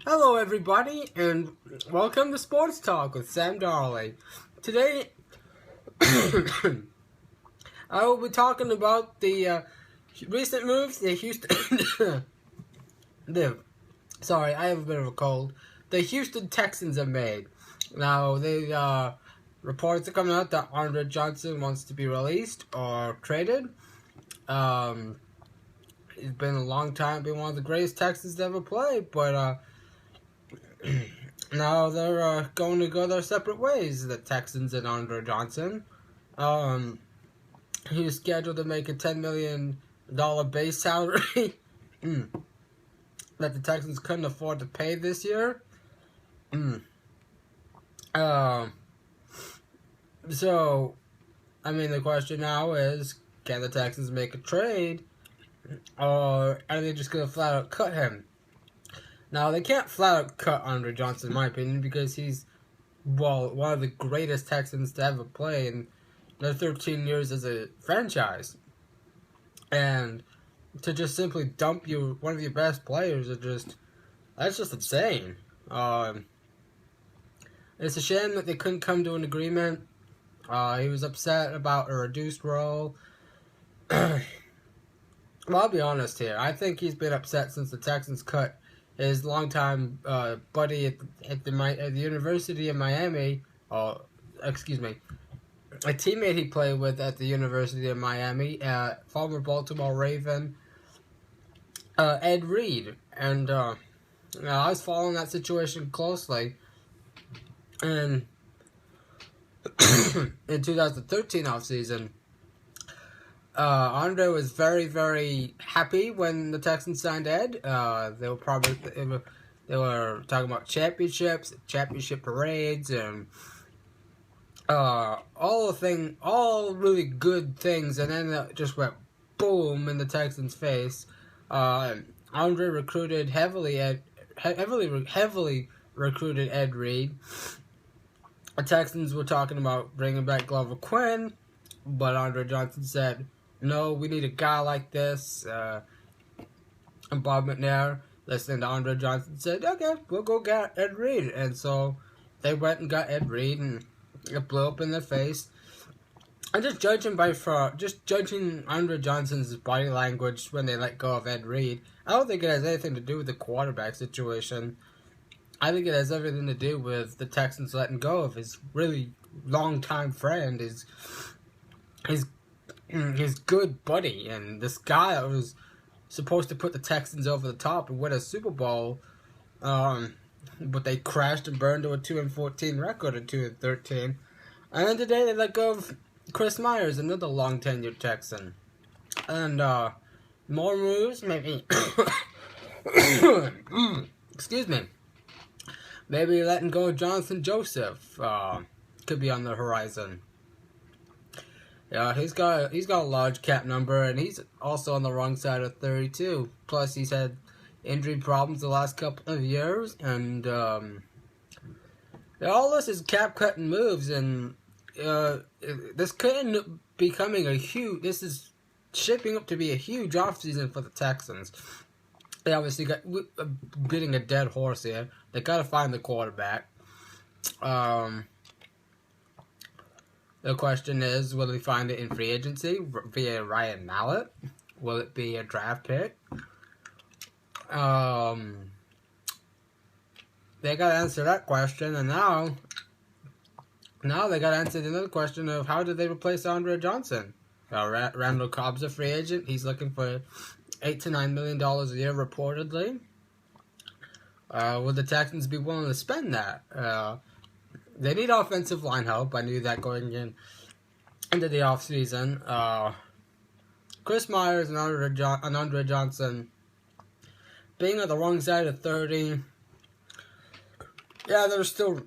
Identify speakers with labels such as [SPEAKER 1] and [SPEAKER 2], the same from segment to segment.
[SPEAKER 1] Hello everybody, and welcome to Sports Talk with Sam Darley. Today, I will be talking about the recent moves the Houston... Sorry, I have a bit of a cold. The Houston Texans have made. Now, reports are coming out that Andre Johnson wants to be released or traded. It's been a long time, been one of the greatest Texans to ever play, but now they're going to go their separate ways, the Texans and Andre Johnson. He was scheduled to make a $10 million base salary that the Texans couldn't afford to pay this year. So, I mean, the question now is, can the Texans make a trade, or are they just going to flat out cut him? Now, they can't flat out cut Andre Johnson, in my opinion, because he's, one of the greatest Texans to ever play in their 13 years as a franchise. And to just simply dump one of your best players, that's just insane. It's a shame that they couldn't come to an agreement. He was upset about a reduced role. Well, I'll be honest here. I think he's been upset since the Texans cut his longtime buddy at the University of Miami. A teammate he played with at the University of Miami, former Baltimore Raven, Ed Reed. And I was following that situation closely. And in 2013 offseason, Andre was very, very happy when the Texans signed Ed. They were talking about championships, championship parades, and all really good things. And then it just went boom in the Texans' face. Andre recruited heavily recruited Ed Reed. The Texans were talking about bringing back Glover Quinn, but Andre Johnson said, "No, we need a guy like this." And Bob McNair, listening to Andre Johnson, said, "Okay, we'll go get Ed Reed." And so they went and got Ed Reed, and it blew up in their face. And just judging Andre Johnson's body language when they let go of Ed Reed, I don't think it has anything to do with the quarterback situation. I think it has everything to do with the Texans letting go of his really long-time friend, his good buddy, and this guy that was supposed to put the Texans over the top and win a Super Bowl, but they crashed and burned to a 2-14 record in 2-13. And then today they let go of Chris Myers, another long-tenured Texan. And more moves, maybe. Excuse me. Maybe letting go of Jonathan Joseph could be on the horizon. Yeah, he's got a large cap number, and he's also on the wrong side of 32. Plus, he's had injury problems the last couple of years, and all this is cap cutting moves, and this could end up becoming this is shaping up to be a huge offseason for the Texans. They obviously got beating a dead horse here. They got to find the quarterback. The question is, will they find it in free agency via Ryan Mallett? Will it be a draft pick? They got to answer that question, and now they got to answer another question of how do they replace Andre Johnson? Randall Cobb's a free agent. He's looking for $8 to $9 million a year, reportedly. Would the Texans be willing to spend that? They need offensive line help. I knew that going into the offseason. Chris Myers and Andre Johnson being on the wrong side of 30. Yeah, they're still...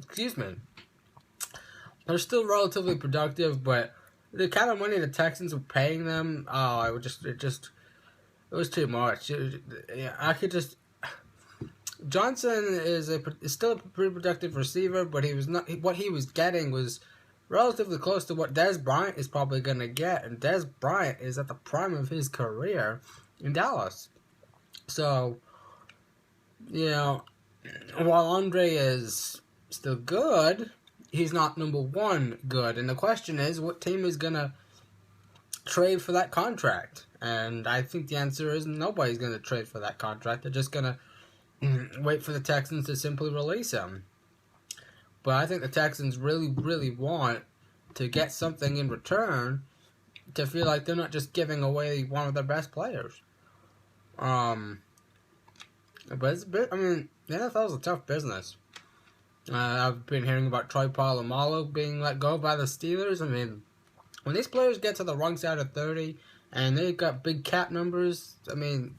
[SPEAKER 1] excuse me. They're still relatively productive, but the kind of money the Texans were paying them, it was too much. Johnson is still a pretty productive receiver, but he was not. What he was getting was relatively close to what Dez Bryant is probably going to get, and Dez Bryant is at the prime of his career in Dallas. So you know, while Andre is still good, he's not number one good. And the question is, what team is going to trade for that contract? And I think the answer is nobody's going to trade for that contract. They're just going to wait for the Texans to simply release him. But I think the Texans really, really want to get something in return to feel like they're not just giving away one of their best players. But it's a bit, I mean, the NFL is a tough business. I've been hearing about Troy Polamalu being let go by the Steelers. I mean, when these players get to the wrong side of 30 and they've got big cap numbers, I mean,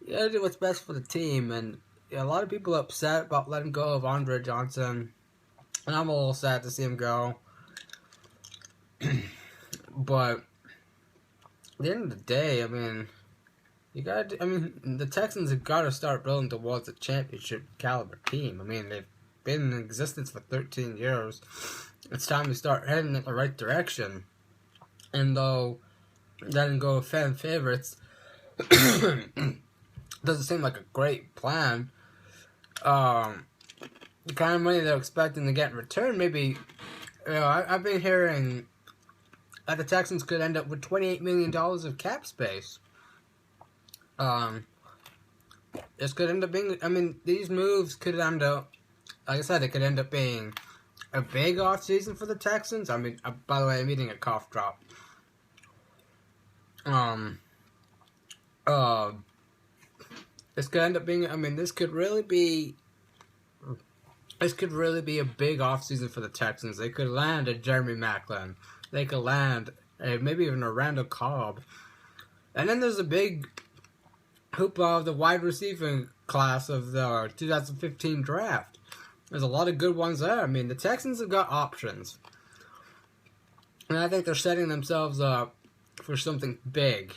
[SPEAKER 1] you gotta do what's best for the team. And a lot of people are upset about letting go of Andre Johnson. And I'm a little sad to see him go. But at the end of the day, I mean, the Texans have got to start building towards a championship caliber team. I mean, they've been in existence for 13 years. It's time to start heading in the right direction. And though letting go of fan favorites doesn't seem like a great plan, the kind of money they're expecting to get in return, maybe, I've been hearing that the Texans could end up with $28 million of cap space. This could end up being, I mean, these moves could end up, like I said, it could end up being a big offseason for the Texans. I mean, by the way, I'm eating a cough drop. This could end up being, I mean, this could really be a big offseason for the Texans. They could land a Jeremy Maclin. They could land maybe even a Randall Cobb. And then there's a big hoopla of the wide receiving class of the 2015 draft. There's a lot of good ones there. I mean, the Texans have got options. And I think they're setting themselves up for something big.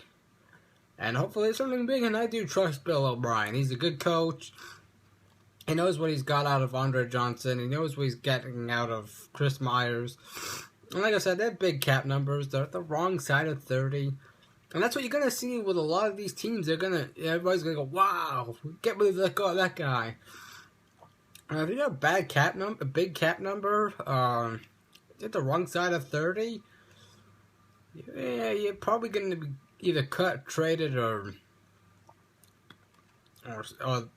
[SPEAKER 1] And hopefully it's something big, and I do trust Bill O'Brien. He's a good coach. He knows what he's got out of Andre Johnson. He knows what he's getting out of Chris Myers. And like I said, they're big cap numbers. They're at the wrong side of 30. And that's what you're going to see with a lot of these teams. Everybody's going to go, wow, can't believe they let go of that guy. If you got a big cap number, at the wrong side of 30, yeah, you're probably going to be either cut, traded, or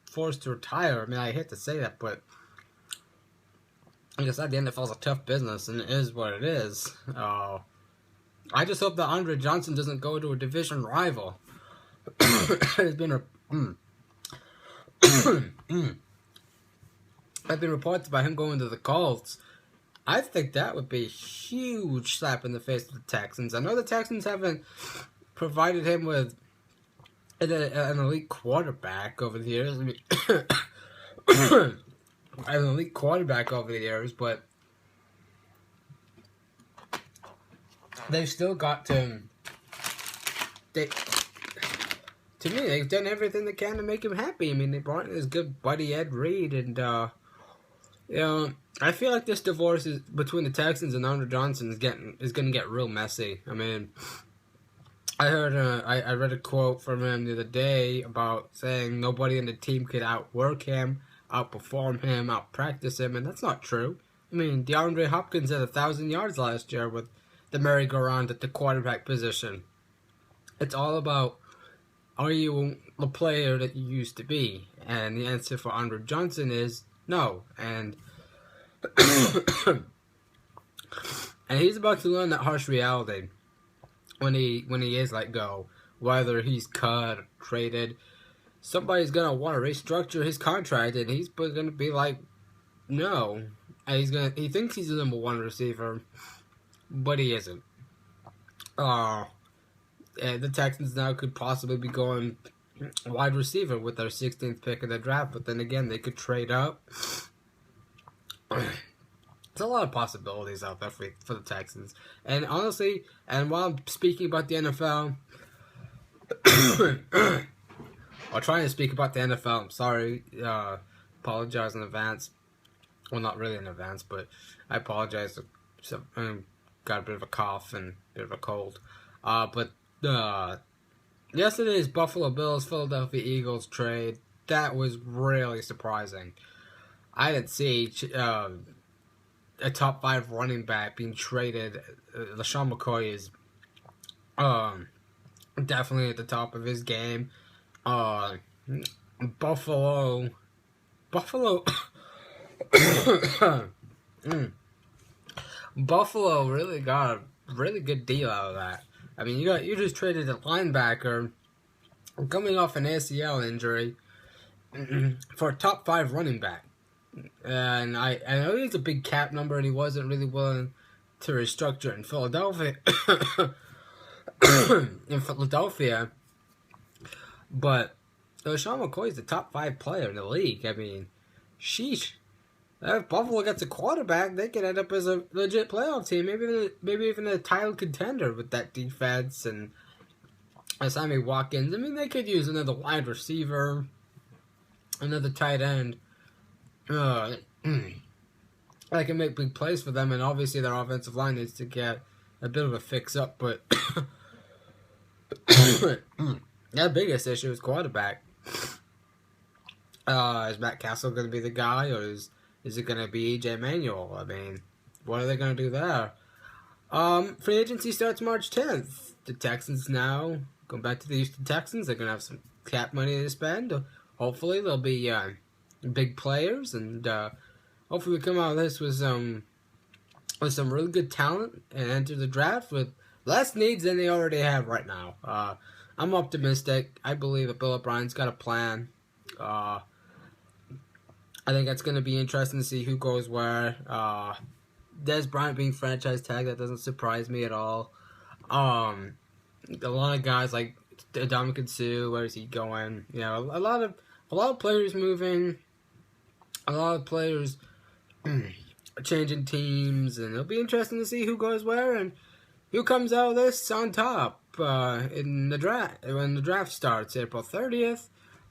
[SPEAKER 1] forced to retire. I mean, I hate to say that, but like I said, the NFL's a tough business, and it is what it is. I just hope that Andre Johnson doesn't go to a division rival. There's been reports about him going to the Colts. I think that would be a huge slap in the face of the Texans. I know the Texans haven't provided him with an elite quarterback over the years. I mean, an elite quarterback over the years, but they've still got to. To me, they've done everything they can to make him happy. I mean, they brought in his good buddy Ed Reed, and I feel like this divorce between the Texans and Andre Johnson is going to get real messy. I mean, I read a quote from him the other day about saying nobody in the team could outwork him, outperform him, outpractice him, and that's not true. I mean, DeAndre Hopkins had 1,000 yards last year with the merry-go-round at the quarterback position. It's all about, are you the player that you used to be? And the answer for Andre Johnson is no. And and he's about to learn that harsh reality when he is let go. Whether he's cut or traded, somebody's gonna want to restructure his contract, and he's gonna be like, no. And he thinks he's the number one receiver, but he isn't. And the Texans now could possibly be going wide receiver with their 16th pick of the draft, but then again, they could trade up. There's a lot of possibilities out there for the Texans. And honestly, and while I'm speaking about the NFL, or trying to speak about the NFL, I'm sorry, apologize in advance. Well, not really in advance, but I apologize. Got a bit of a cough and a bit of a cold. But yesterday's Buffalo Bills Philadelphia Eagles trade that was really surprising. I didn't see a top 5 running back being traded. LaShawn McCoy is definitely at the top of his game. Buffalo. Buffalo really got a really good deal out of that. I mean, you just traded a linebacker coming off an ACL injury for a top 5 running back. And I know he's a big cap number and he wasn't really willing to restructure in Philadelphia. But Sean McCoy is the top 5 player in the league. I mean, sheesh. If Buffalo gets a quarterback, they could end up as a legit playoff team. Maybe even a title contender with that defense and Sammy Watkins. I mean, they could use another wide receiver, another tight end. I can make big plays for them, and obviously their offensive line needs to get a bit of a fix-up, but their biggest issue is quarterback. Is Matt Castle going to be the guy, or is it going to be EJ Manuel? I mean, what are they going to do there? Free agency starts March 10th. The Texans now going back to the Houston Texans. They're going to have some cap money to spend. Hopefully, they'll be big players, and hopefully, we come out of this with some really good talent and enter the draft with less needs than they already have right now. I'm optimistic. I believe that Bill O'Brien's got a plan. I think that's going to be interesting to see who goes where. Des Bryant being franchise tag, that doesn't surprise me at all. A lot of guys like Dominican Sue, where is he going? You know, a lot of players moving, a lot of players changing teams, and it'll be interesting to see who goes where and who comes out of this on top in the draft when the draft starts April 30th.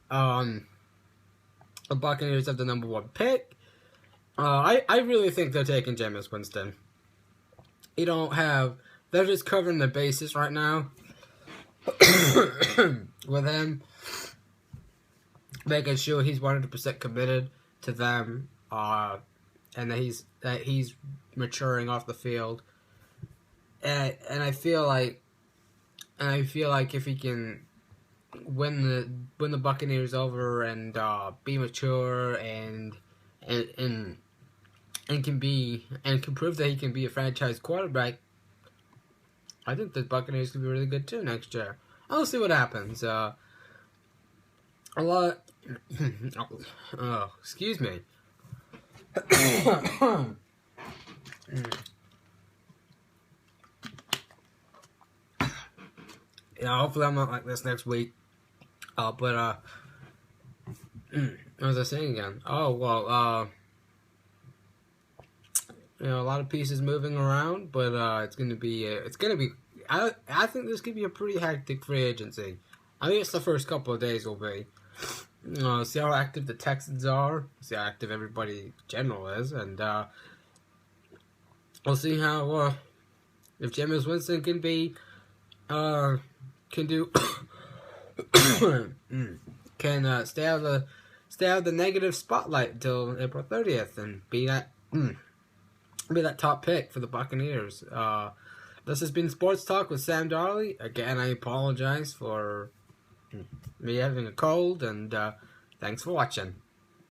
[SPEAKER 1] The Buccaneers have the number 1 pick. I really think they're taking Jameis Winston. They're just covering the bases right now with him, making sure he's 100% committed to them, and that he's maturing off the field. And I feel like if he can win the Buccaneers over and be mature and can prove that he can be a franchise quarterback, I think the Buccaneers could be really good too next year. I'll see what happens. A lot. Oh, excuse me. Yeah, hopefully I'm not like this next week. But what was I saying again? Oh well, you know, a lot of pieces moving around, but it's gonna be. I think this could be a pretty hectic free agency. I think it's the first couple of days will be. See how active the Texans are. See how active everybody in general is, and we'll see how if Jameis Winston can do can stay out of the negative spotlight until April 30th and be that top pick for the Buccaneers. This has been Sports Talk with Sam Darley. Again, I apologize for me having a cold, and thanks for watching.